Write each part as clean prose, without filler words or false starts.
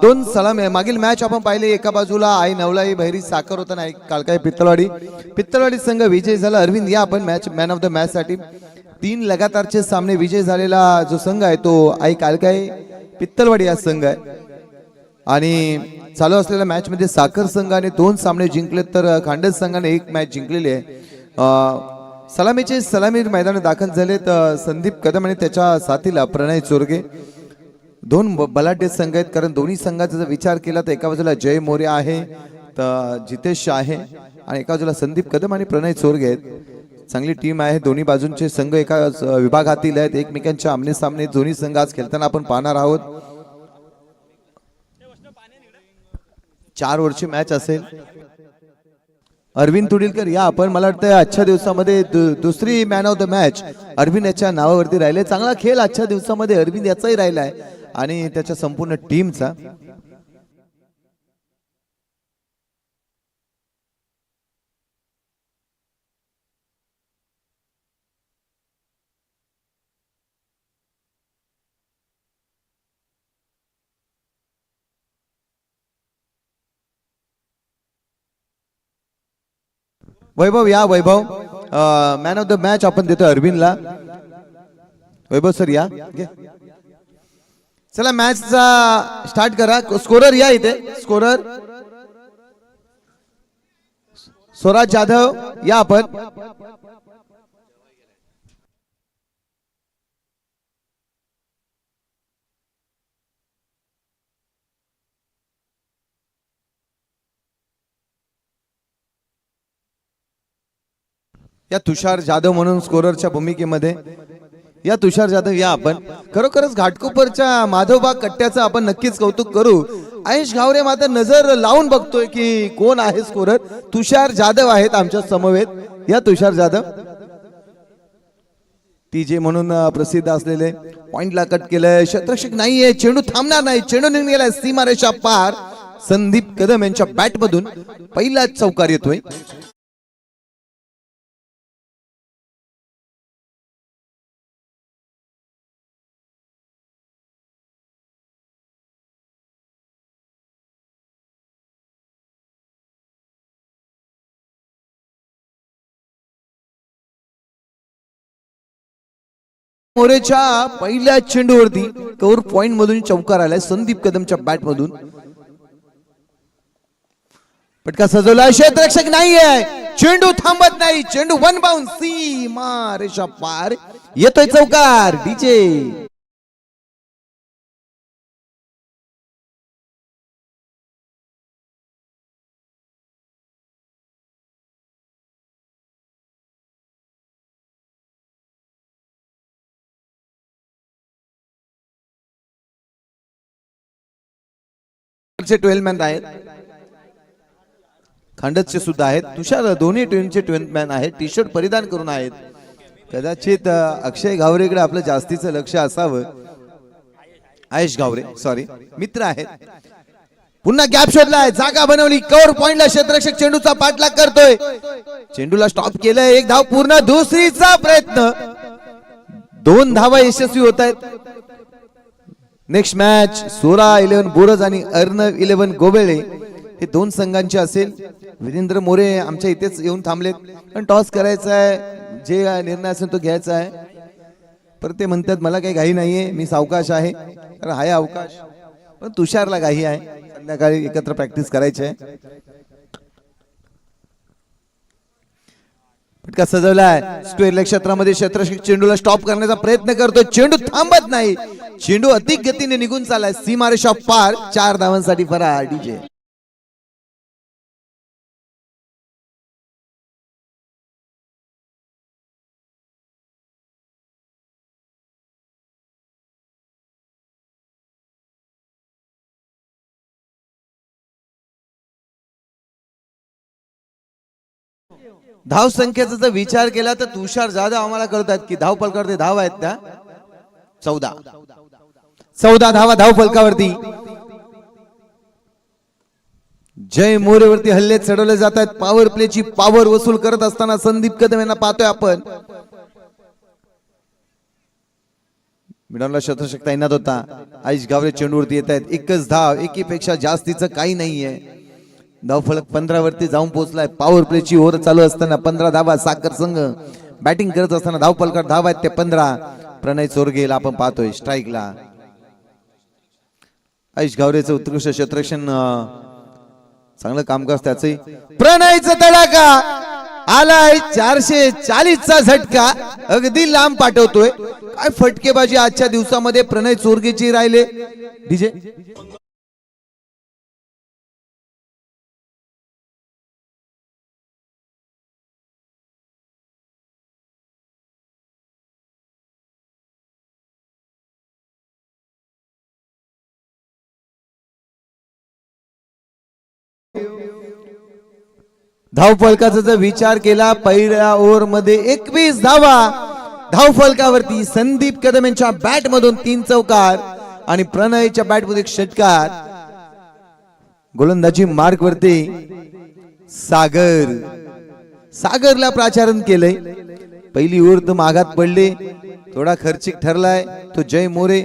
दोन सलाम मागील मॅच आपण पाहिले, एका बाजूला आई नवलाई बहिरी साखर होता ना, कालकाय पित्तलवाडी संघ विजय झाला. अरविंद या आपण match man of the match साठी 3 लगातारचे सामने विजय झालेला जो संघ आहे तो आई कालकाय पित्तलवाडी हा संघ आहे. आणि चालू असलेल्या मॅच मध्ये साखर संघाने 2 सामने जिंकले तर खांडस संघाने 1 मॅच जिंकलेली आहे. सलामीचे सलामी मैदानात दाखल झालेत संदीप कदम आणि त्याच्या साथीला प्रणय चोरगे. 2 बलाढ्य संघ आहेत, कारण दोन्ही संघाचा जर विचार केला तर एका बाजूला जय मोरे आहे, तर जितेश आहे, आणि एका बाजूला संदीप कदम आणि प्रणय चोरगे आहेत. चांगली टीम आहे. दोन्ही बाजूंचे संघ एका विभागातील आहेत, एकमेकांच्या आमने सामने दोन्ही संघ आज खेळताना आपण पाहणार आहोत. 4 ओव्हरची मॅच असेल. अरविंद तुडीलकर या आपण, मला वाटतं आजच्या दिवसामध्ये दुसरी man of the match Arvind याच्या नावावरती राहिले. चांगला खेळ आजच्या दिवसामध्ये अरविंद याचाही राहिला आहे आणि त्याच्या संपूर्ण टीमचा. वैभव या, वैभव मॅन ऑफ द मॅच आपण देतो अरविंदला. वैभव सर या, चला मॅचचा स्टार्ट करा. स्कोरर या इथे, स्कोरर स्वराज जाधव या आपण. या तुषार जाधव म्हणून स्कोररच्या भूमिकेमध्ये या तुषार जाधव या आपण. खरोखरच घाटकोपरच्या माधवबाग कट्ट्याचं आपण नक्कीच कौतुक करू. आयुष घावरे मात्र नजर लावून बघतोय की कोण आहे स्कोरर. तुषार जाधव आहेत आमच्या समवेत. या तुषार जाधव टीजे म्हणून प्रसिद्ध असलेले, पॉइंटला कट केलंय, क्षेत्ररक्षक नाहीये, चेंडू थांबणार नाही, चेंडू निघून गेलाय सीमारेषा पार. संदीप कदम यांच्या बॅट मधून पहिला चौकार येतोय. मोरेच्या पहिल्या चेंडूवरती कव्हर पॉइंट मधून चौकार आलाय संदीप कदमच्या बॅट मधून. पटका सजवला, क्षेत्ररक्षक नाहीये, चेंडू थांबत नाही, चेंडू 1 बाउंस सीमा रेषा पार. येतोय चौकार. डीजे चे 12 मॅन आहेत, खांडसचे सुद्धा आहेत. तुषार दोन्ही टीमचे 12 मॅन आहेत, टी शर्ट परिधान करून आहेत. कदाचित अक्षय घावरेकडे आपलं जास्तीचं लक्ष असावं. आयुष घावरे सॉरी मित्र आहेत. पुन्हा गॅप शोधलाय, जागा बनवली, कव्हर पॉइंटला क्षेत्ररक्षक चेंडूचा पाठलाग करतोय, चेंडूला स्टॉप केलंय. 1 धाव पूर्ण, दुसरीचा प्रयत्न, 2 धावा यशस्वी होत आहेत. नेक्स्ट मॅच 16-11 बोरज आणि अर्णव 11 गोबेळे हे 2 संघांचे असेल. वीरेंद्र मोरे आमच्या इथेच येऊन थांबलेत, पण टॉस करायचा आहे, जे निर्णय असेल तो घ्यायचा आहे. पर ते म्हणतात मला काही घाई नाहीये, मी सावकाश आहे. तर आहे अवकाश, पण तुषारला घाई आहे, संध्याकाळी एकत्र प्रॅक्टिस करायची आहे. फटका सजवलाय, स्क्वेअर क्षेत्रामध्ये क्षेत्ररक्षक चेंडूला स्टॉप करण्याचा प्रयत्न करतो, चेंडू थांबत नाही, चेंडू अति गतीने निघून चाललाय सीमारेषा पार. 4 धावांसाठी फरार. डीजे धाव संख्येचा जर विचार केला तर तुषार जाधव आम्हाला कळतात की धाव फलकावरती धाव आहेत त्या 14 धावा धाव फलकावरती. जय मोरेवरती हल्ले चढवले जात आहेत. पॉवर प्लेची पॉवर वसूल करत असताना संदीप कदम यांना पाहतोय आपण. मिडॉनला शतशक तैनात होता. आयुष गावरे चेंडूवरती येत आहेत. एकच धाव, एकीपेक्षा जास्तीचं काही नाहीये. धावफलक 15 वरती जाऊन पोहोचलाय. पॉवर प्लेची ओव्हर चालू असताना 15 धावा साखर संघ बॅटिंग करत असताना धावफलकात धाव आहेत ते 15. प्रणय चोरगेला आपण पाहतोय स्ट्राईकला. आयुष गावरेचं उत्कृष्ट क्षेत्ररक्षण चांगलं कामकाज त्याचे. प्रणयचा तडाखा आलाय 440 चा झटका अगदी लांब पाठवतोय. काय फटकेबाजी आजच्या दिवसामध्ये प्रणय चोरगेची राहिले. डीजे धावफलकाचा जर विचार केला पहिल्या ओव्हर मध्ये 21 धावा. धावफलकावरती संदीप कदम यांच्या बॅट मधून 3 चौकार आणि प्रणयच्या बॅट मध्ये 1 षटकार. गोलंदाजी मार्क वरती सागरला प्राचारण केलंय. पहिली ओव्हर तर मागात पडले, थोडा खर्चिक ठरलाय तो जय मोरे.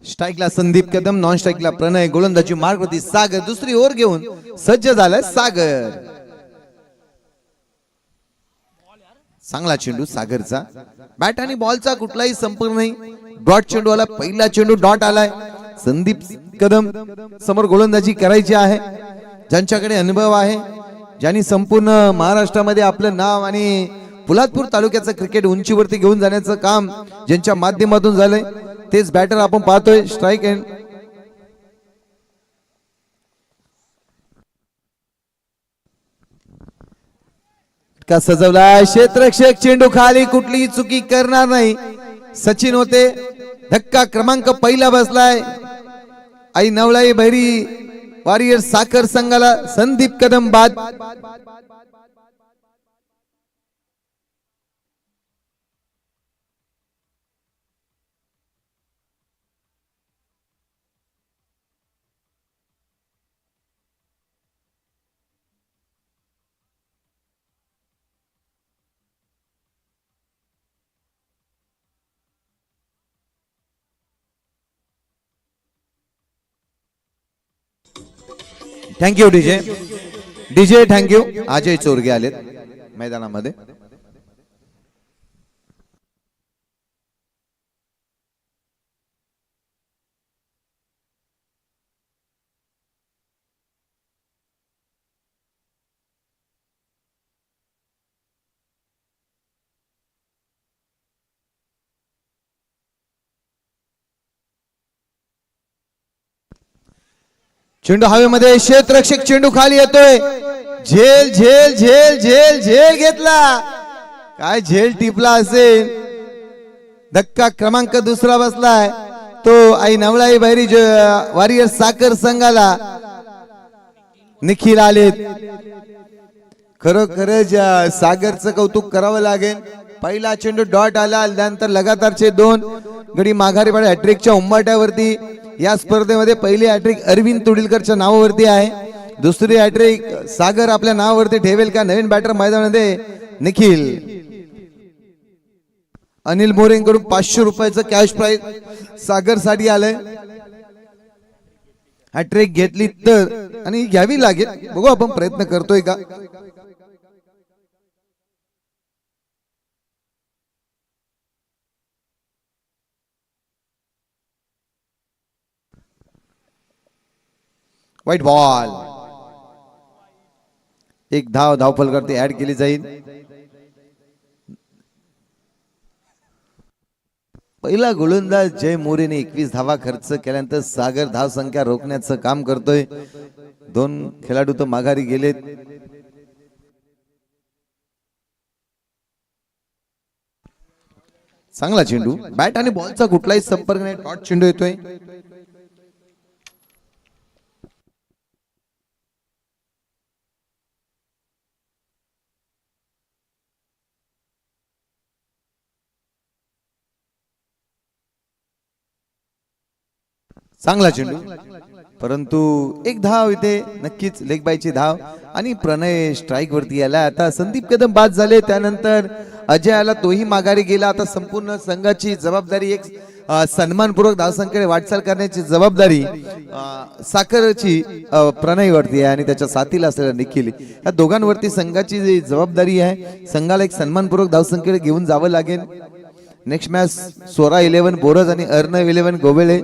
स्ट्राईकला संदीप कदम, नॉन स्ट्राईकला प्रणय. गोलंदाजी मार्गवरती सागर. दुसरी ओव्हर घेऊन सज्ज झालाय सागर. चांगला चेंडू सागरचा. बॅट आणि बॉलचा कुठलाही संपर्क नाही. डॉट चेंडू आला. पहिला चेंडू डॉट आलाय. संदीप कदम समोर गोलंदाजी करायची आहे. ज्यांच्याकडे अनुभव आहे, ज्यांनी संपूर्ण महाराष्ट्रामध्ये आपलं नाव आणि पोलादपूर तालुक्याचं क्रिकेट उंचीवरती घेऊन जाण्याचं काम ज्यांच्या माध्यमातून झालंय तेच बॅटर आपण पाहतोय. Strike end. का सजवलाय क्षेत्ररक्षक. चेंडू खाली, कुठलीही चुकी करणार नाही. सचिन होते. धक्का क्रमांक पहिला बसलाय. आई नवलाई भैरी वॉरियर साखर संघाला संदीप कदम बाद. Thank you DJ thank you. Ajay Chorge आलेत मैदानामध्ये. चेंडू हवेमध्ये. क्षेत्ररक्षक चेंडू खाली येतोय. झेल झेल झेल झेल झेल घेतला. काय झेल टिपला असेल. धक्का क्रमांक दुसरा बसलाय तो आई नवलाई बैरी वॉरियर साखर संघाला. निखिल आलेत. खरोखरच सागरचं कौतुक करावं लागेल. पहिला चेंडू डॉट आला. त्यानंतर लगातारचे 2 गडी माघारी पडले. हॅट्रिकच्या उंबाट्यावरती या स्पर्धेमध्ये पहिली हॅट्रिक अरविंद तुडीलकरच्या नावावरती आहे. दुसरी हॅट्रिक सागर आपल्या नावावरती ठेवेल का. नवीन बॅटर मैदानामध्ये निखिल. अनिल मोरेंकडून 500 रुपयाचं कॅश प्राइज सागर साठी आलंय. हॅट्रिक घेतली तर आणि घ्यावी लागेल. बघू आपण प्रयत्न करतोय का. White ball. एक धावफलकावरती ऍड केली जाईल. पहिला गोलंदाज जय मोरेने 21 धावा खर्च केल्यानंतर सागर धाव संख्या रोखण्याचं काम करतोय. 2 खेळाडू तर माघारी गेलेत. चांगला चेंडू, बॅट आणि बॉलचा कुठलाही संपर्क नाही, डॉट चेंडू येतोय. चांगला चेंडू, परंतु एक धाव इथे नक्कीच लेग बायची धाव आणि प्रणय स्ट्राइक वरती आला. आता संदीप कदम बाद झाले, त्यानंतर अजय आला, तोही माघारी गेला. आता संपूर्ण संघाची जबाबदारी एक सन्मानपूर्वक धावसंख्येकडे वाटचाल करण्याची जबाबदारी साखरची प्रणय वरती आहे आणि त्याच्या साथीला असलेला निखिल, या दोघांवरती संघाची जी जबाबदारी आहे. संघाला एक सन्मानपूर्वक धावसंख्येकडे घेऊन जावं लागेल. नेक्स्ट मॅच सोरा 11 बोरज आणि अर्णव 11 गोवेळे.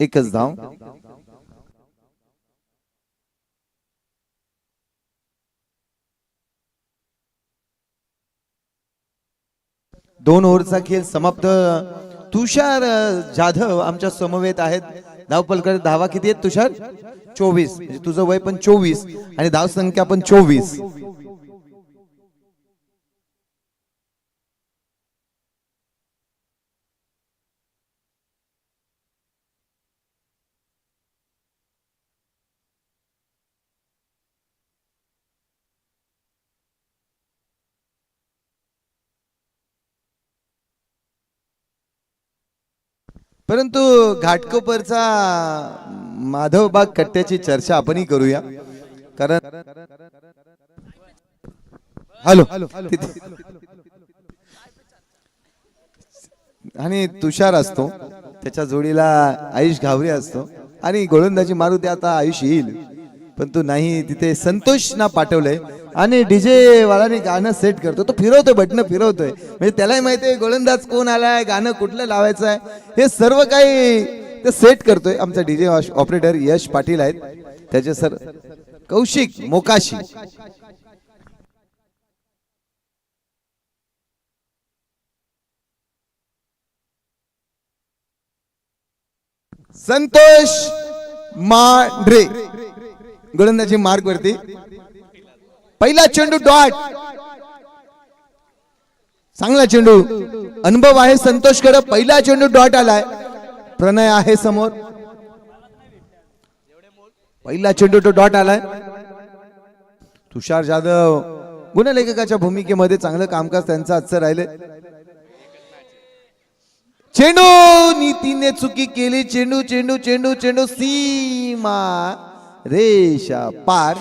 एकच धाव. दोन ओव्हरचा खेळ समाप्त. तुषार जाधव आमच्या समवेत आहेत. धावपलकडे धावा किती आहेत तुषार? 24. म्हणजे तुझं वय पण 24 आणि धाव संख्या पण 24. परंतु घाटकोपरचा माधवबाग कट्ट्याची चर्चा आपणही करूया, कारण हॅलो आणि तुषार असतो, त्याच्या जोडीला आयुष घावरे असतो आणि गोलंदाजी मारुती आता आयुष येईल, पण तो नाही. तिथे संतोष ना पाठवलंय आणि डीजे वालाने गाणं सेट करतो. तो फिरवतोय, बटन फिरवतोय, म्हणजे त्यालाही माहिती आहे गोलंदाज कोण आलाय, गाणं कुठलं लावायचं आहे, हे सर्व काही ते सेट करतोय. आमचा डीजे ऑपरेटर यश पाटील आहेत, त्याचे सर कौशिक मोकाशी. संतोष मांढरे गोलंदाजी मार्ग वरती. पहिला चेंडू डॉट. चांगला चेंडू, अनुभव आहे संतोष कडे. पहिला चेंडू डॉट आलाय. प्रणय आहे समोर. पहिला चेंडू तो डॉट आलाय. तुषार जाधव गुणलेखकाच्या भूमिकेमध्ये चांगलं कामकाज त्यांचं आजचं राहिले. चेंडू नीतीने चुकी केली. चेंडू चेंडू चेंडू चेंडू सीमा रेषा पार.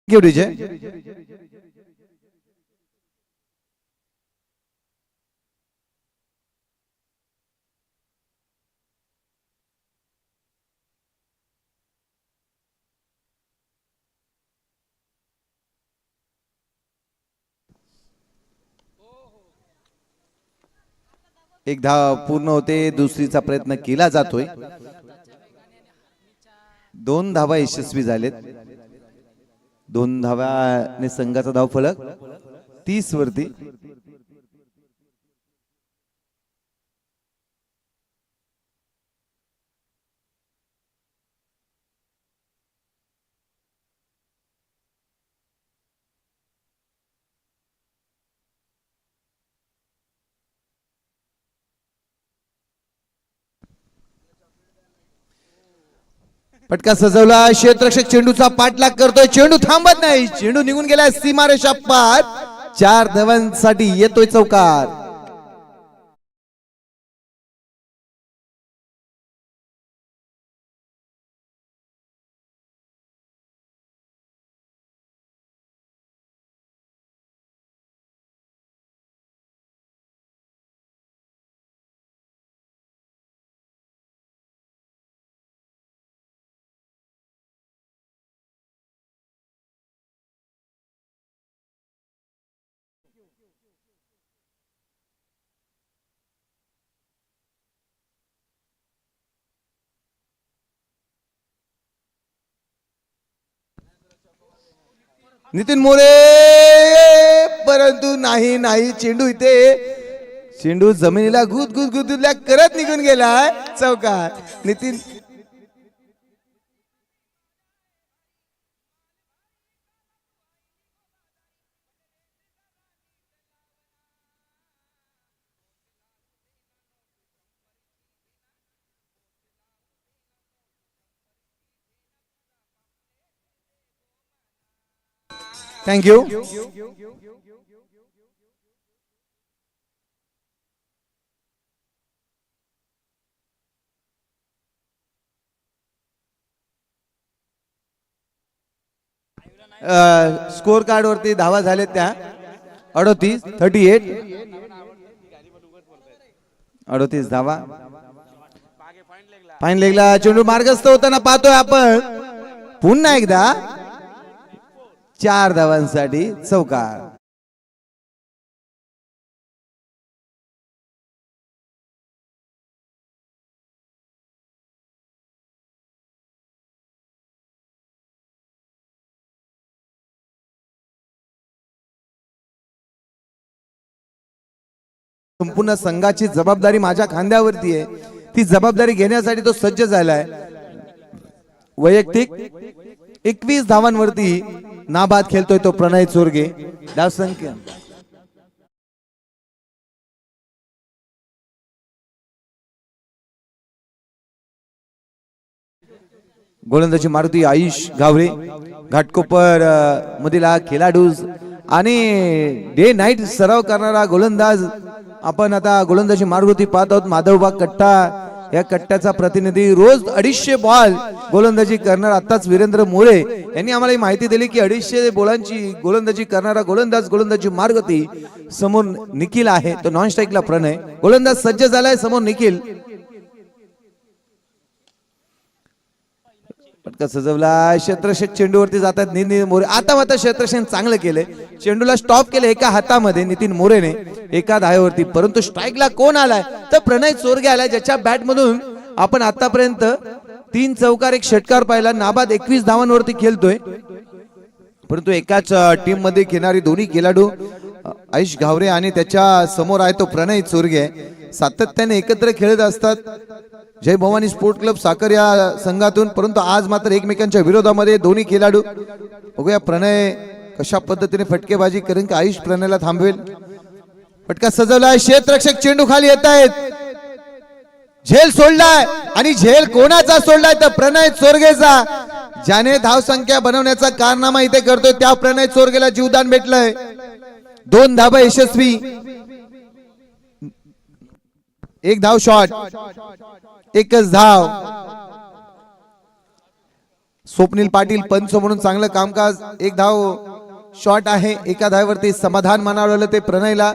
डीजे एक धाव पूर्ण होते. दुसरीचा प्रयत्न केला जातोय. 2 धावा यशस्वी झालेत. 2 धावाने संघाचा धाव फलक 30 वरती. फटका सजवला. क्षेत्ररक्षक चेंडूचा पाठलाग करतोय. चेंडू थांबत नाही. चेंडू निघून गेलाय सीमारेषा पार. 4 धावांसाठी येतोय चौकार. नितीन मोरे, परंतु नाही नाही, चेंडू इथे, चेंडू जमिनीला गुद गुद गुदल्या करत निघून गेलाय चौकात. नितीन थँक्यू. स्कोर कार्ड वरती धावा झाले त्या 38 धावा. फाईन लेगला चेंडू मार्गस्थ होताना पाहतोय आपण पुन्हा एकदा 4 धावांसाठी चौकार. संपूर्ण संघाची जबाबदारी माझ्या खांद्यावरती आहे. ती जबाबदारी घेण्यासाठी तो सज्ज झालाय. वैयक्तिक 21 धावांवरती नाबाद खेळतोय तो प्रणय चोरगे. धावसंख्या गोलंदाजी मारुती आयुष गावरे, घाटकोपर मधील खेळाडू आणि डे नाईट सराव करणारा गोलंदाज. आपण आता गोलंदाजी मारुती पाहत आहोत. माधवबाग कट्टा, या कट्ट्याचा प्रतिनिधी, रोज 250 बॉल गोलंदाजी करणार. आताच वीरेंद्र मोरे यांनी आम्हाला माहिती दिली की 250 बॉलांची गोलंदाजी करणारा गोलंदाज गोलंदाजी मारुती. समोर निखिल आहे, तो नॉन स्ट्राईकला प्रणय. गोलंदाज सज्ज झालाय, समोर निखिल. पटका सजवला, क्षेत्ररक्षक चेंडूवरती जातात नितीन मोरे. आता क्षेत्ररक्षण चांगलं केलंय, चेंडूला स्टॉप केलं एका हातामध्ये नितीन मोरेने एका धावेवरती. परंतु स्ट्राईकला कोण आलाय तर प्रणय चोरगे आलाय, ज्याच्या बॅट मधून आपण आतापर्यंत 3 चौकार 1 षटकार पाहिला. नाबाद 21 धावांवरती खेळतोय. परंतु एकाच टीम मध्ये खेळणारी दोन्ही खेळाडू आयुष घावरे आणि त्याच्या समोर आहे तो प्रणय चोरगे, सातत्याने एकत्र खेळत असतात जय भवानी स्पोर्ट क्लब साखर या संघातून. परंतु आज मात्र एकमेकांच्या विरोधामध्ये दोन्ही खेळाडू. बघूया प्रणय कशा पद्धतीने फटकेबाजी करेन की आयुष प्रणयला थांबवेल. फटका सजवलाय, क्षेत्ररक्षक चेंडू खाली येत आहेत. झेल सोडलाय आणि झेल कोणाचा सोडलाय तर प्रणय चोरगेचा. ज्याने धावसंख्या बनवण्याचा कारनामा इथे करतोय त्या प्रणय चोरगेला जीवदान भेटलंय. 2 धावा यशस्वी, 1 धाव शॉट, 1च धाव. स्वप्नील पाटील पंच म्हणून चांगलं कामकाज. 1 धाव शॉट आहे, एका धावेवरती समाधान मानावलं ते प्रणयला.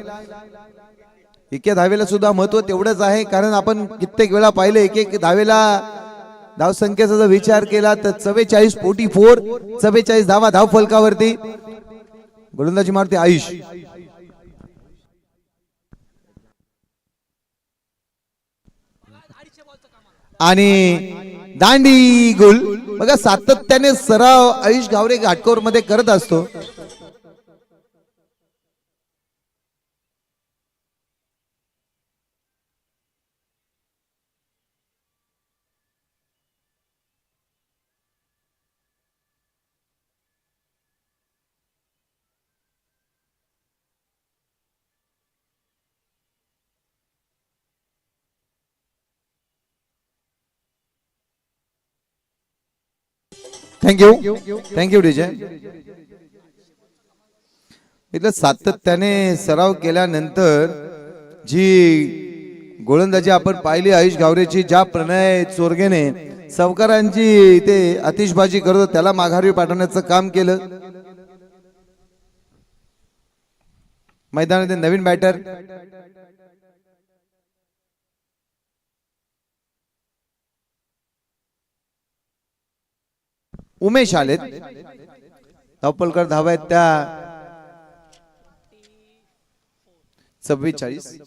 एका धावेला सुद्धा महत्व तेवढंच आहे, कारण आपण कित्येक वेळा पाहिले एक धावेला धावसंख्येचा जर विचार केला तर 44 धावा धाव फलकावरती. गोलंदाजी मारते आयुष. आणि दांडी गोल. बघा सातत्याने सराव आयुष गावरे घाटकोर मध्ये करत असतो. Thank you DJ. इथं सातत्याने सराव केल्यानंतर जी गोलंदाजी आपण पाहिली आयुष गावरेची, ज्या प्रणय चोरगेने सावकारांची इथे आतिषबाजी करतो त्याला माघारी पाठवण्याचं काम केलं. मैदानामध्ये नवीन बॅटर उमेश आलेत. धावपलकर धावा आहेत त्या 44.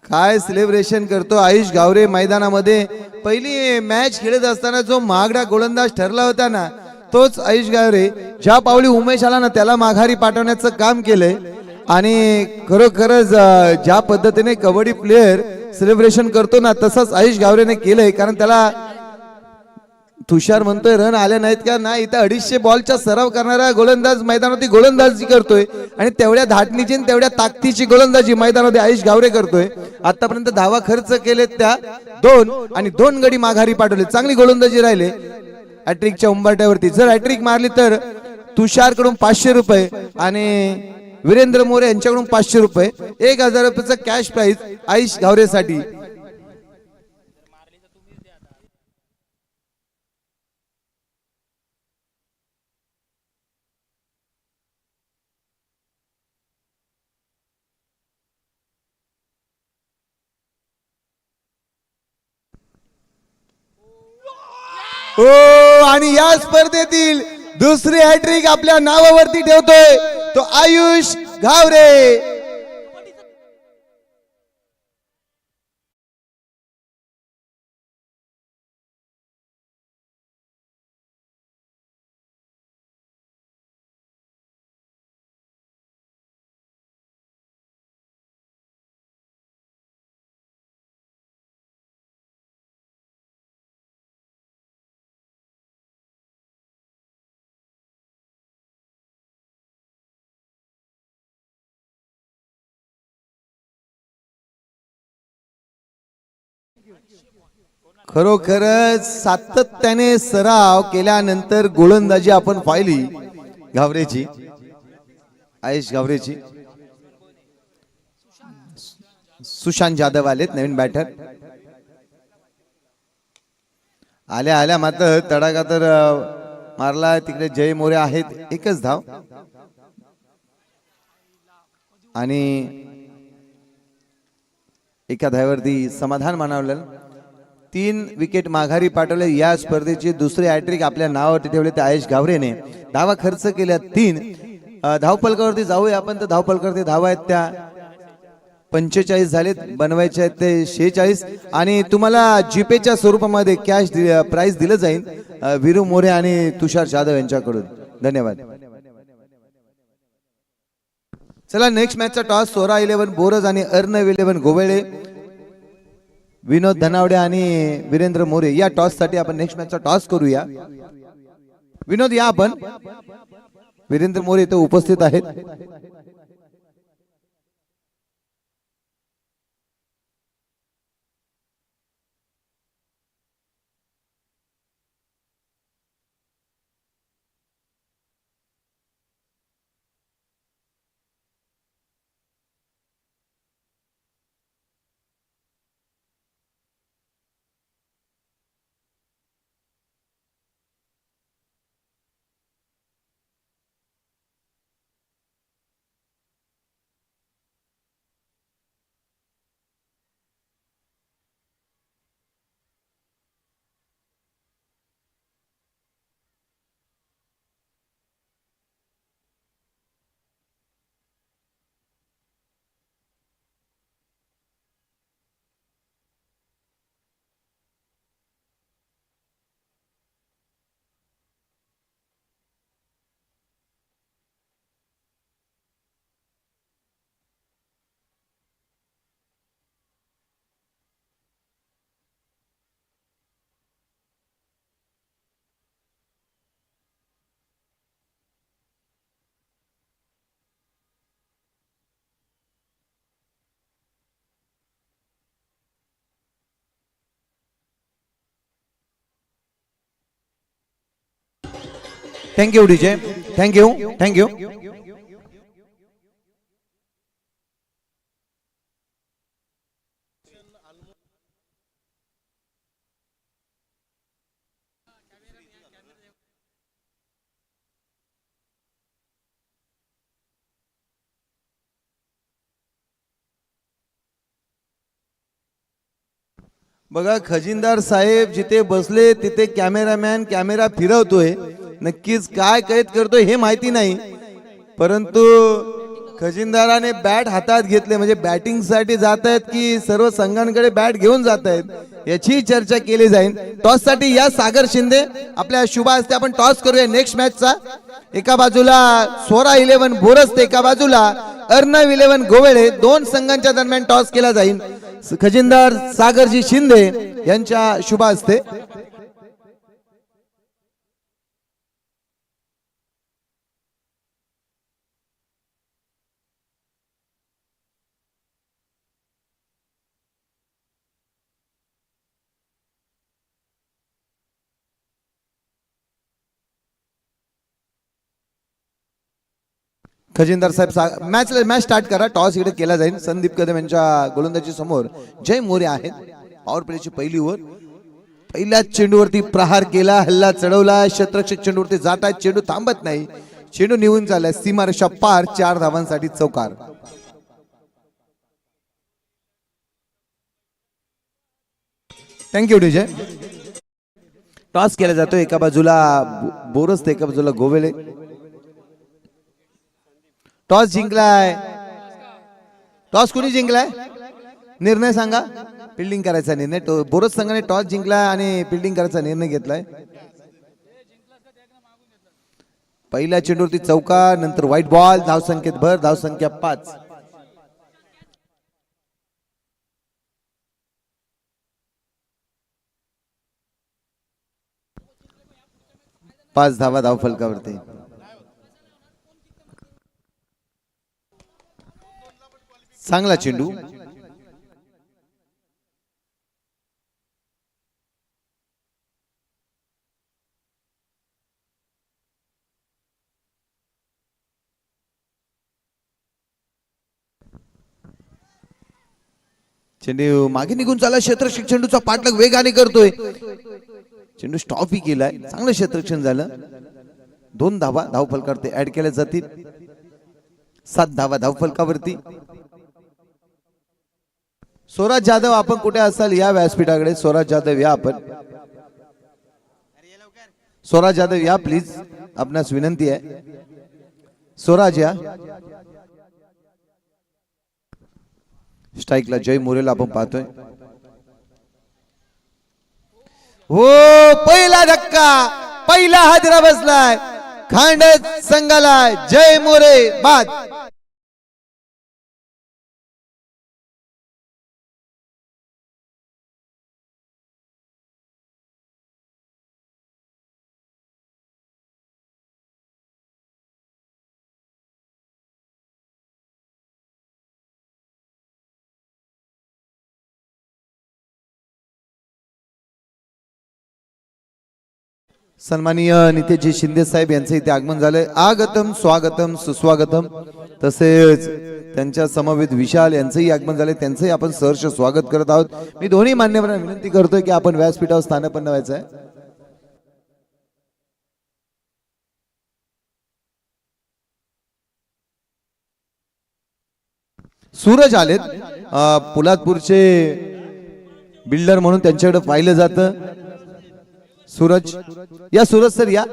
काय सेलिब्रेशन करतो आयुष गावरे मैदानामध्ये. पहिली मॅच खेळत असताना जो महागडा गोलंदाज ठरला होता ना, तोच आयुष गावरे. ज्या पावली उमेश आला ना, त्याला माघारी पाठवण्याचं काम केलंय. आणि खरोखरच ज्या पद्धतीने कबड्डी प्लेअर सेलिब्रेशन करतो ना, तसंच आयुष गावरेने केलंय. कारण त्याला तुषार म्हणतोय रन आले नाहीत का, नाही, इथं 250 बॉलचा सराव करणारा गोलंदाज मैदानावरती गोलंदाजी करतोय. आणि तेवढ्या धाटणीची आणि तेवढ्या ताकदीची गोलंदाजी मैदानामध्ये आयुष गावरे करतोय. आतापर्यंत धावा खर्च केलेत त्या 2 आणि 2 गडी माघारी पाठवले. चांगली गोलंदाजी राहिले हॅट्रिकच्या उंबरठ्यावरती. जर हॅट्रिक मारली तर तुषार कडून 500 रुपये आणि वीरेंद्र मोरे यांच्याकडून 500 रुपये, 1000 रुपयाचा कॅश प्राइज आयुष गावरेसाठी. ओ, आणि या स्पर्धेतील दुसरी हॅट्रिक आपल्या नावावरती ठेवतोय तो आयुष गावरे. खरोखरच सातत्याने सराव केल्यानंतर गोलंदाजी आपण पाहिली गावरेची, आयुष गावरेची. सुशांत जाधव आलेत नवीन बॅटर. आल्या आल्या मात्र तडाखा तर मारला. तिकडे जय मोरे आहेत, एकच धाव. आणि एका धावेवरती समाधान मानवलं. 3 विकेट माघारी पाठवले. या स्पर्धेची दुसरी हॅट्रिक आपल्या नावावरती ठेवले ते आयुष गावरेने. धावा खर्च केल्या 3. धावफलकावरती जाऊया आपण. तर धावफलकावरती धावा आहेत त्या 45 झालेत, बनवायचे आहेत ते 46. आणि तुम्हाला जीपेच्या स्वरूपामध्ये कॅश प्राइस दिलं जाईल वीरू मोरे आणि तुषार जाधव यांच्याकडून. धन्यवाद. चला नेक्स्ट मॅचचा टॉस. सोरा 11 बोरज आणि अर्णव 11 गोवेळे. विनोद धनावडे आणि वीरेंद्र मोरे या टॉस साठी आपण नेक्स्ट मॅचचा टॉस करूया. विनोद या आपण. वीरेंद्र मोरे इथे उपस्थित आहेत. Thank you DJ. Thank you thank you. बघा खजिनदार साहेब जिथे बसले तिथे कॅमेरामॅन कॅमेरा फिरवतोय. नक्कीच काय कैद करतोय हे माहिती नाही, परंतु खजिनदाराने बॅट हातात घेतले म्हणजे बॅटिंग साठी जात आहेत की सर्व संघांकडे बॅट घेऊन जात आहेत याची चर्चा केली जाईल। टॉस साठी या सागर शिंदे आपल्या शुभ हस्ते आपण टॉस करूया नेक्स्ट मॅचचा। एका बाजूला स्वरा 11 बोरस्ते, एका बाजूला अर्णव 11 गोवेळे, दोन संघांच्या दरम्यान टॉस केला जाईल खजिनदार सागरजी शिंदे यांच्या शुभ हस्ते। खजिनदार साहेब मॅच स्टार्ट करा। टॉस इकडे केला जाईल। संदीप कदम यांच्या गोलंदाजी समोर जय मोरे आहेत। पॉवर प्लेची पहिली ओव्हर, पहिल्या चेंडूवरती प्रहार केला, हल्ला चढवला, शतरक्षक चेंडूवरती जात आहेत, चेंडू थांबत नाही, चेंडू निघून चाललाय सीमारेषा पार, 4 धावांसाठी चौकार। Thank you DJ. टॉस केला जातो, एका बाजूला बोरस्ते, एका बाजूला गोवेले। टॉस जिंकलाय, टॉस कुणी जिंकलाय निर्णय सांगा। फिल्डिंग करायचा निर्णय, बोरस संघाने टॉस जिंकलाय आणि फिल्डिंग करायचा निर्णय घेतलाय। पहिल्या चेंडूवरती चौकार, नंतर व्हाईट बॉल, धाव संख्येत भर, धाव संख्या 5। पाच धावा धाव फलकावरती। चांगला चेंडू, चेंडू मागे निघून चालला, क्षेत्ररक्षक चेंडूचा पाठलाग वेगाने करतोय, चेंडू स्टॉप ही केलाय, चांगलं क्षेत्ररक्षण झालं। 2 धावा धाव फलकावरती ऍड केल्या जातील, 7 धावा धाव फलकावरती। स्वराज जाधव आपण कुठे असाल या व्यासपीठाकडे, स्वराज जाधव या, आपण स्वराज जाधव या प्लीज, आपणास विनंती आहे स्वराज या। स्ट्राइकला जय मोरेला आपण पाहतोय। हो, पहिला धक्का, पहिला हादरा बसलाय खांडत संघाला, जय मोरे बाद। सन्माननीय नितेशजी शिंदे साहेब यांचं इथे आगमन झालंय। आगतम स्वागतम सुस्वागतम। तसेच त्यांच्या समवेत विशाल यांचंही आगमन झालंय, त्यांचंही आपण सहर्ष स्वागत करत आहोत। मी दोन्ही मान्यवरांना विनंती करतोय की आपण व्यासपीठावर स्थानापन्न व्हायचं आहे। सूरज आलेत, पोलादपूरचे बिल्डर म्हणून त्यांच्याकडे पाहिलं जातं। सूरज या, सूरज सर या।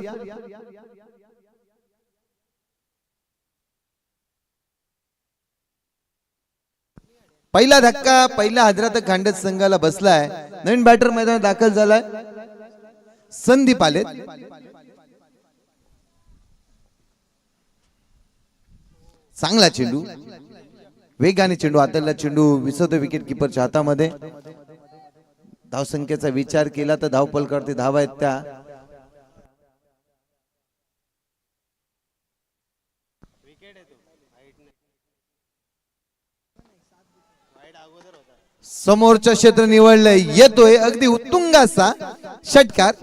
पहिला धक्का, पहिला हादरा तर खांडत संघाला बसलाय। नवीन बॅटर मैदानात दाखल झालाय, संदीप आलेत। चांगला चेंडू, वेगाने चेंडू, आतला चेंडू विसरतो विकेट किपरच्या हातामध्ये। धाव संख्येचा विचार केला तर धाव फलकावरती धावा आहेत त्या। समोरचं क्षेत्र निवडलंय, येतोय अगदी उत्तुंग असा षटकार।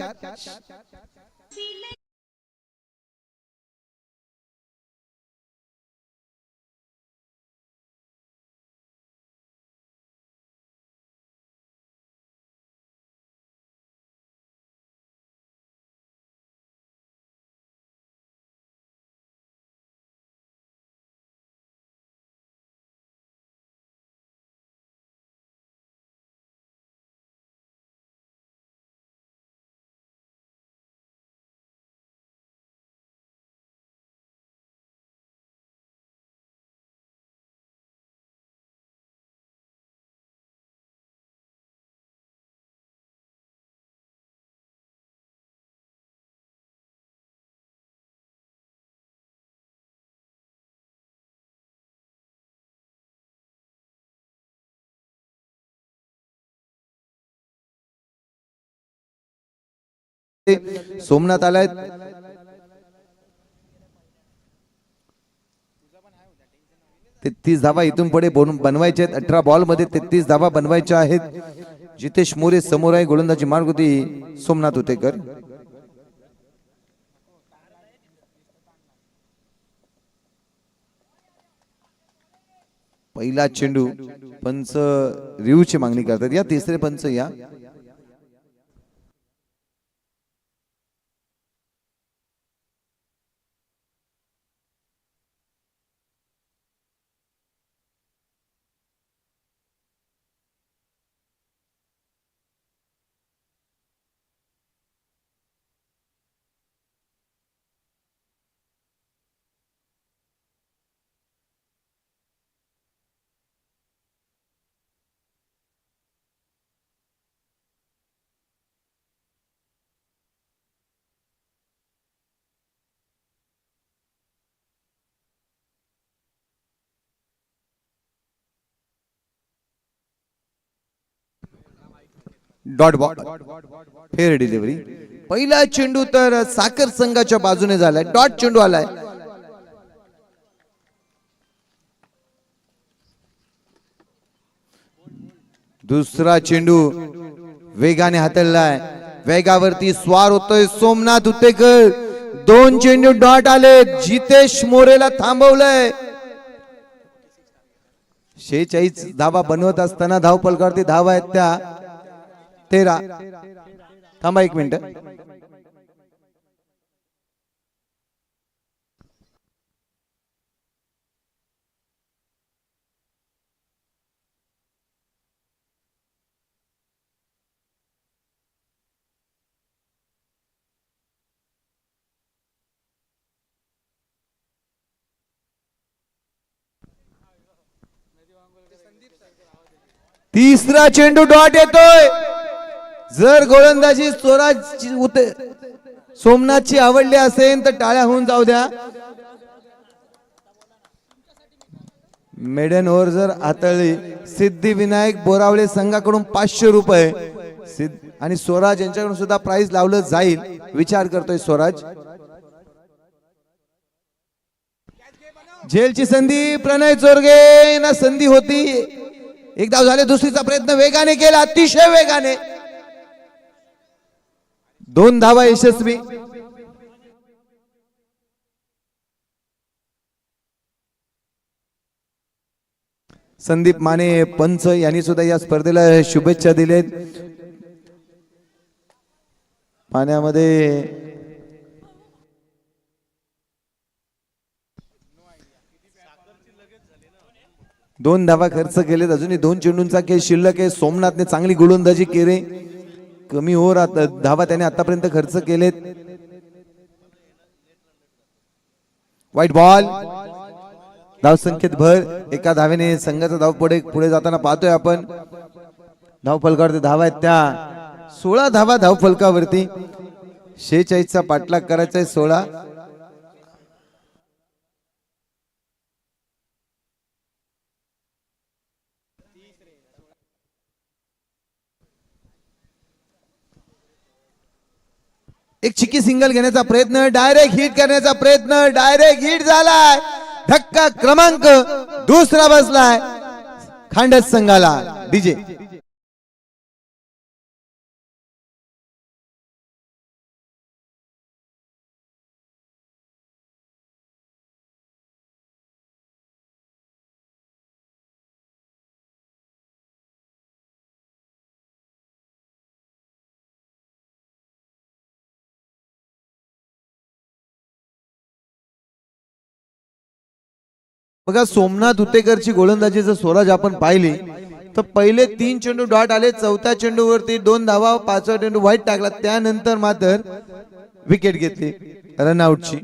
सोमनाथ आलाय. तेहतीस धावा इथून पुढे बनवायचे आहेत. 18 बॉल मध्ये 33 धावा बनवायच्या आहेत. जितेश मोरे समोर आहे. गोलंदाजी मार्ग होती सोमनाथ उतेकर. पहिला चेंडू पंच रिव्ह्यूची मागणी करतात. या तिसरे पंच या. Dot ball fair delivery. पहिला चेंडू तर साखर संघाच्या बाजूने झालाय. डॉट चेंडू आलाय. दुसरा चेंडू वेगाने हाताळलाय. वेगावरती स्वार होतोय सोमनाथ उतेकर. 2 चेंडू डॉट आले. जितेश मोरेला थांबवलंय. 46 धावा बनवत असताना धावपलकावरती धावा आहेत त्या 13. थांबा 1 मिनिट. तिसरा चेंडू डॉट येतोय. जर गोलंदाजी स्वराज सोमनाथची आवडली असेल तर टाळ्या होऊन जाऊ द्या. मेडन ओव्हर जर हाताळली सिद्धिविनायक बोरावळे संघाकडून 500 रुपये आणि स्वराज यांच्याकडून सुद्धा प्राइस लावलं जाईल. विचार करतोय स्वराज. झेलची संधी प्रणय चोरगे ना संधी होती. एक धाव झाले. दुसरीचा प्रयत्न वेगाने केला. अतिशय वेगाने. 2 धावा यशस्वी. संदीप माने पंच यांनी सुद्धा या स्पर्धेला शुभेच्छा दिलेत. पाण्यामध्ये 2 धावा खर्च केलेत. अजूनही 2 चेंडूंचा खेळ शिल्लक आहे. सोमनाथने चांगली गोलंदाजी केली. कमी ओव्हर धावा त्याने आतापर्यंत खर्च केलेत. White ball. धाव संख्येत भर. एका धावेने संघाचा धाव पुढे जाताना पाहतोय आपण. धाव फलकावरती धावा आहेत त्या 16 धावा धाव फलकावरती. 46 चा पाठलाग करायचा आहे. 16. एक चिकी सिंगल घेण्याचा प्रयत्न. डायरेक्ट हिट करण्याचा प्रयत्न. डायरेक्ट हिट झालाय. धक्का क्रमांक दुसरा बसलाय खांडस संघाला. डीजे बघा. सोमनाथ उतेकरची गोलंदाजी जर स्वराज आपण पाहिली तर पहिले 3 चेंडू डॉट आले. 4थ्या चेंडूवरती 2 धावा. 5वा चेंडू व्हाईट टाकला. त्यानंतर मात्र विकेट घेतली रनआउटची.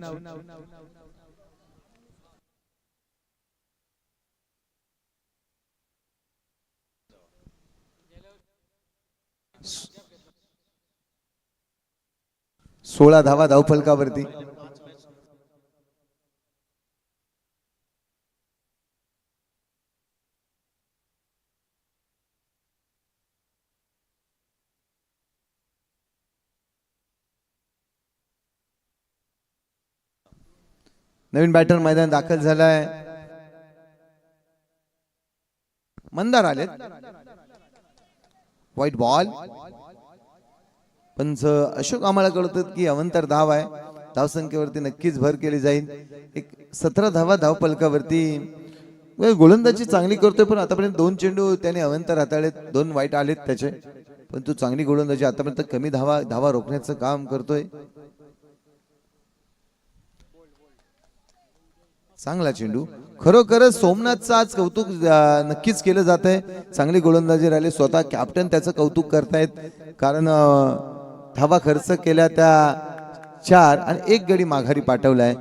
सोळा धावा धावफलकावरती. नवीन बॅटर मैदान दाखल झालाय. मंदार आलेत. White ball. पंच अशोक आम्हाला कळतात की अवंतर धाव आहे. धावसंख्येवरती नक्कीच भर केली जाईल. एक 17 धावा धाव फलकावरती. गोलंदाजी चांगली करतोय पण आतापर्यंत 2 चेंडू त्याने अवंतर हाताळलेत. 2 वाईट आलेत त्याचे, पण तू चांगली गोलंदाजी आतापर्यंत कमी धावा रोखण्याचं काम करतोय. चांगला चेंडू. खरोखरच सोमनाथचं आज कौतुक नक्कीच केलं जात आहे. चांगली गोलंदाजी राहिली. स्वतः कॅप्टन त्याचं कौतुक करतायत, कारण धावा खर्च केल्या त्या 4 आणि 1 गडी माघारी पाठवलाय.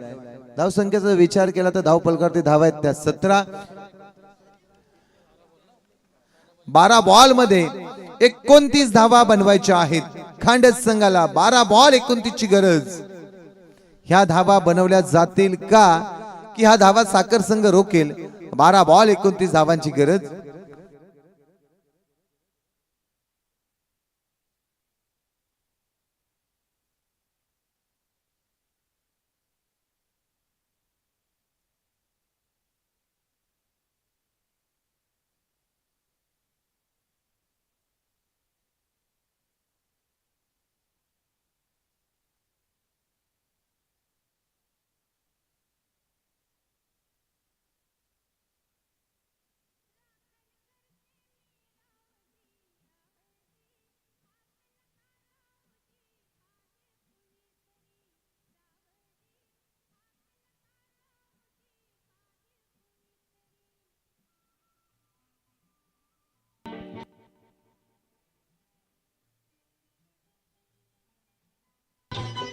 धाव संख्येचा विचार केला तर धाव फलकावरती धावा आहेत त्या 17. 12 बॉल मध्ये 29 धावा बनवायच्या आहेत खांडस संघाला. 12 बॉल 29 ची गरज. ह्या धावा बनवल्या जातील का की हा धावा साखर संघ रोकेल? 12 बॉल 29 धावांची गरज.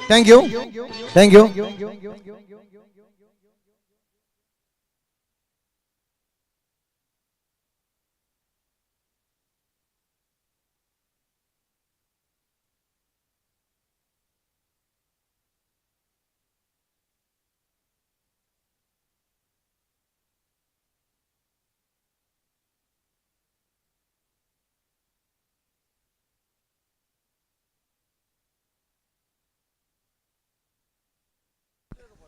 थँक्यू.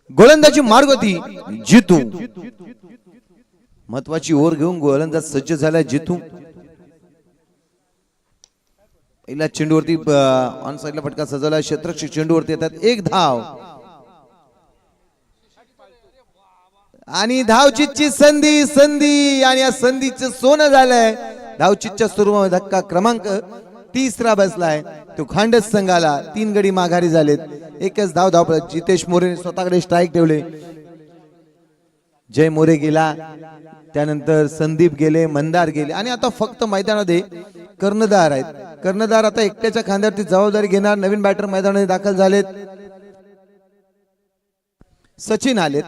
गोलंदाजी मार्ग होती जितू. महत्वाची ओव्हर घेऊन गोलंदाज सज्ज झालाय जितू. पहिल्या चेंडूवरती ऑन साइडला फटका सजवला. क्षेत्ररक्षक चेंडूवरती येतात. 1 धाव आणि धावचीतची संधी आणि या संधीचं सोनं झालंय. धावचीतच्या स्वरूपामध्ये धक्का क्रमांक 3रा बसलाय तो खांडस संघाला. 3 गडी माघारी झालेत. एकच धाव जितेश मोरे स्वतःकडे स्ट्राईक ठेवले. जय मोरे गेला, त्यानंतर संदीप गेले, मंदार गेले आणि आता फक्त मैदानामध्ये कर्णधार आहेत. कर्णधार आता एकट्याच्या खांद्यावरती जबाबदारी घेणार. नवीन बॅटर मैदानामध्ये दाखल झालेत. सचिन आलेत.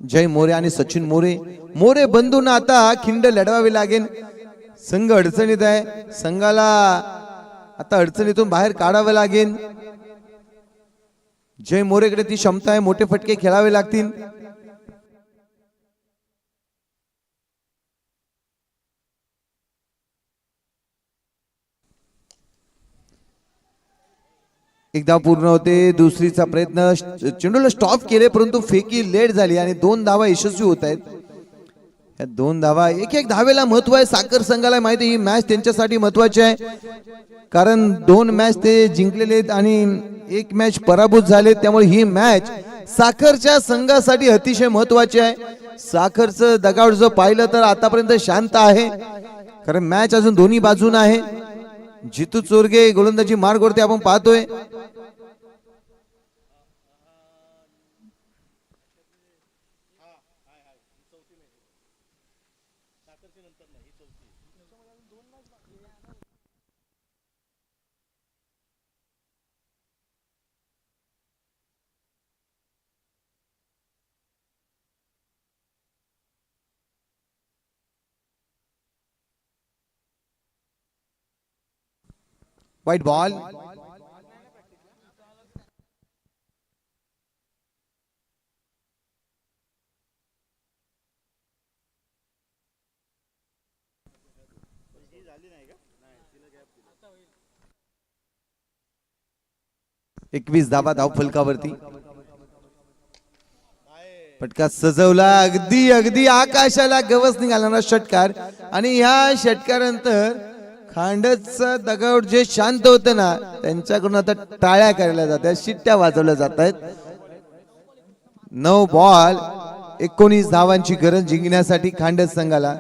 जय मोरे आणि सचिन मोरे बंधूंना आता खिंड लढवावी लागेल. संघ अडचणीत आहे. संघाला आता अडचणीतून बाहेर काढावं लागेल. जय मोरेकडे ती क्षमता आहे. मोठे फटके खेळावे लागतील. एकदा पूर्ण होते. दुसरीचा प्रयत्न. चेंडूला स्टॉप केले परंतु फेकी लेट झाली आणि 2 धावा यशस्वी होत आहेत. 2 धावा. एक धावेला महत्व आहे. साखर संघाला माहिती ही मॅच त्यांच्यासाठी महत्वाची आहे, कारण 2 मॅच ते जिंकलेले आहेत आणि 1 मॅच पराभूत झाले. त्यामुळे ही मॅच साखरच्या संघासाठी अतिशय महत्वाची आहे. साखरचं दगाड जर पाहिलं तर आतापर्यंत शांत आहे, कारण मॅच अजून दोन्ही बाजून आहे. जितू चोरगे गोलंदाजी मार्गवरती आपण पाहतोय. White ball. एकवीस धावा धाव फलकावरती. फटका सजवला, अगदी अगदी आकाशाला गवस निघाला षटकार. आणि ह्या षटकारानंतर खांडचा दगड जे शांत होते ना त्यांच्याकडून आता टाळ्या करायला जातात, शिट्ट्या वाजवल्या जात आहेत. 9 बॉल 19 धावांची गरज जिंकण्यासाठी खांडस संघाला.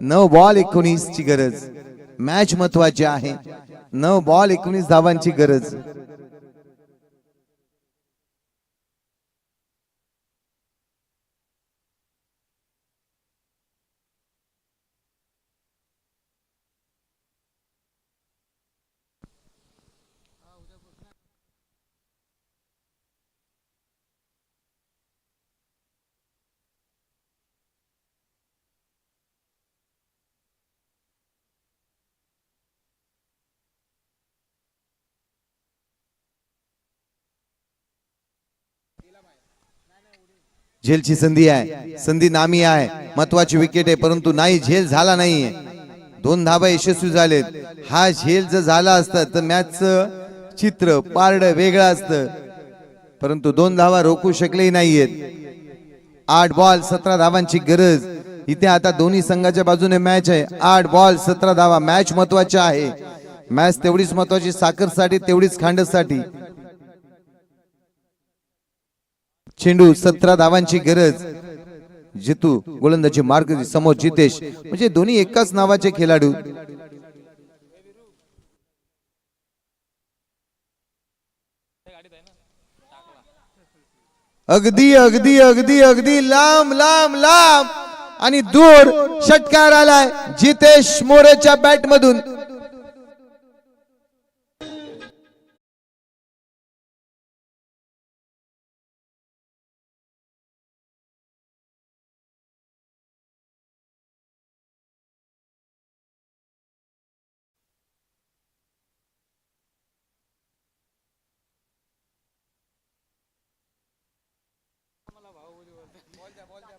9 बॉल 19 ची गरज. मॅच महत्वाची आहे. 9 बॉल 19 धावांची गरज. झेलची संधी आहे, संधी नामी आहे, महत्वाची विकेट आहे, परंतु नाही, झेल झाला नाहीये. 2 धावा यशस्वी झालेत. हा झेल जर झाला असता तर मॅचचं चित्र पारड वेगळं असतं, परंतु 2 धावा रोखू शकलेही नाहीयेत. 8 बॉल 17 धावांची गरज. इथे आता दोन्ही संघाच्या बाजूने मॅच आहे. 8 बॉल 17 धावा. मॅच महत्वाची आहे. मॅच तेवढीच महत्वाची साखरसाठी, तेवढीच खांडसाठी. चेंडू 17 धावांची गरज. जितू गोलंदाजी मार्ग समोर जितेश, म्हणजे दोन्ही एकाच नावाचे खेळाडू. अगदी अगदी अगदी अगदी लांब लांब लांब आणि दूर षटकार आलाय जितेश मोरेच्या बॅट मधून.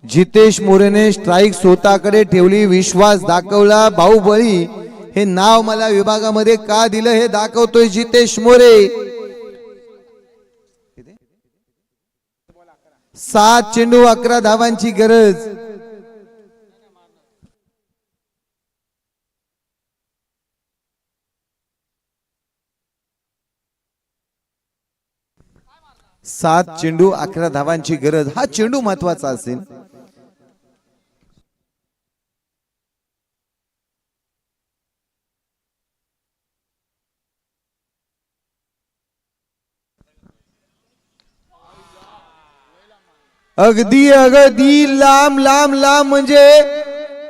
जितेश मोरेने स्ट्राइक स्वतःकडे ठेवली, विश्वास दाखवला. बाहुबली हे नाव मला विभागामध्ये का दिलं हे दाखवतोय जितेश मोरे. 7 चेंडू 11 धावांची गरज. सात चेंडू 11 धावांची गरज. हा चेंडू महत्वाचा असेल. अगदी अगदी लांब लांब लांब, म्हणजे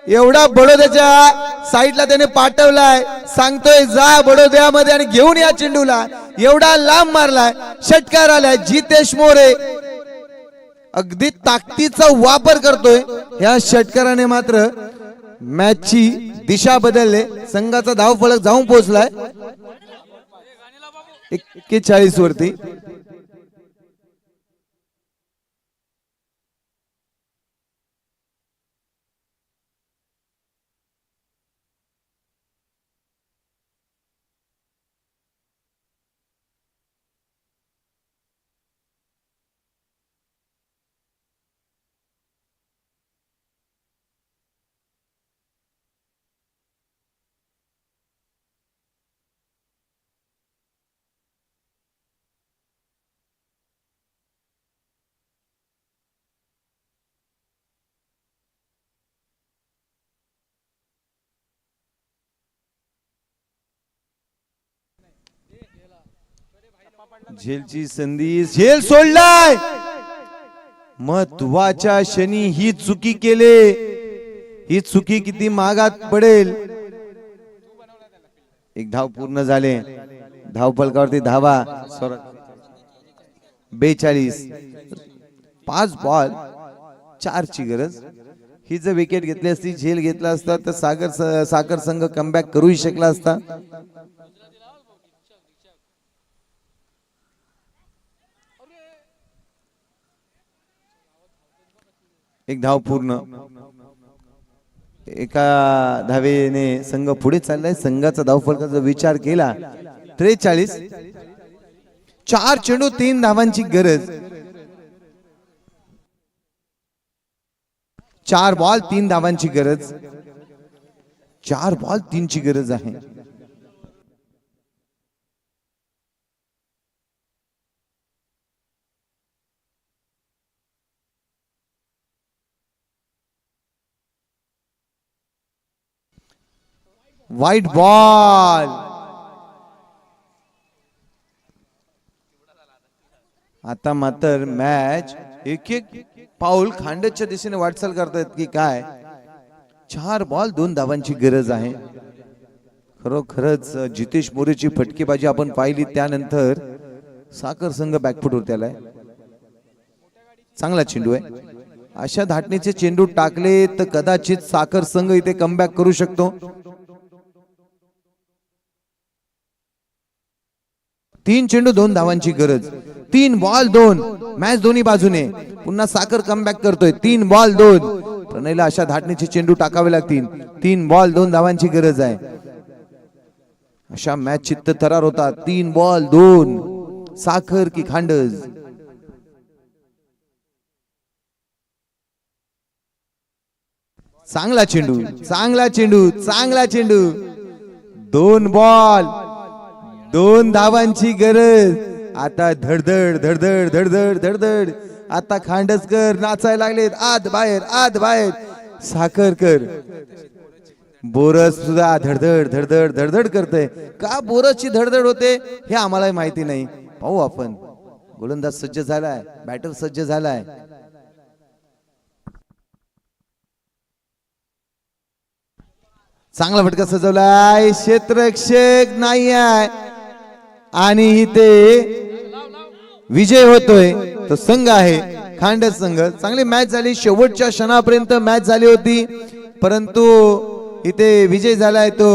एवढा बडोद्याच्या साईडला त्याने पाठवलाय. सांगतोय जा बडोद्यामध्ये आणि घेऊन या चेंडूला. एवढा लांब मारलाय. षटकार आलाय. जितेश मोरे अगदी ताकदीचा वापर करतोय. या षटकाराने मात्र मॅचची दिशा बदलले. संघाचा धावफलक जाऊन पोहोचलाय 41 वरती. झेलची संधी, झेल सोडलाय. महत्वाच्या क्षणी ही चुकी केले. ही चुकी किती महागात पडेल. 1 धाव पूर्ण झाले. धावफलकावरती धावा 42. 5 बॉल 4 ची गरज. ही जर विकेट घेतली असती, झेल घेतला असता तर साखर संघ कमबॅक करूही शकला असता. 1 धाव पूर्ण. एका धावेने संघ पुढे चाललाय. संघाचा धावफलकाचा विचार केला 43. 4 चेंडू 3 धावांची गरज. 4 बॉल 3 धावांची गरज. 4 बॉल 3 ची गरज आहे. वाईट बॉल. आता मात्र मॅच एक एक पाऊल खांडच्या दिशेने वाटचाल करतायत की काय. 4 बॉल 2 धावांची गरज आहे. खरोखरच जितेश मोरेची फटकेबाजी आपण पाहिली, त्यानंतर साखर संघ बॅकफुटवरती आलाय. चांगला चेंडू आहे. अशा धाटणीचे चेंडू टाकले तर कदाचित साखर संघ इथे कमबॅक करू शकतो. 3 चेंडू 2 धावांची गरज. 3 बॉल 2. मॅच दोन्ही बाजूने. पुन्हा साखर कमबॅक करतोय. 3 बॉल 2. प्रणयला अशा धाटणीचे चेंडू टाकावे लागतील. 3 बॉल 2 धावांची गरज आहे. अशा मॅच चित्त थरार होता. 3 बॉल 2. साखर की खांडज. चांगला चेंडू, चांगला चेंडू, चांगला चेंडू. 2 बॉल 2 धावांची गरज. आता धडधड धडधड धडधड धडधड. आता खांडसकर नाचायला लागलेत. आत बाहेर, आत बाहेर. साखरकर. बोरस सुद्धा धडधड धडधड धडधड करते. का बोरसची धडधड होते हे आम्हाला माहिती नाही. पाहू आपण. गोलंदाज सज्ज झालाय, बॅटर सज्ज झालाय. चांगला फटका सजवलाय. क्षेत्ररक्षक नाही आहे आणि इथे विजय होतोय तो संघ आहे खांडस संघ. चांगली मॅच झाली. शेवटच्या क्षणापर्यंत मॅच झाली होती, परंतु इथे विजय झालाय तो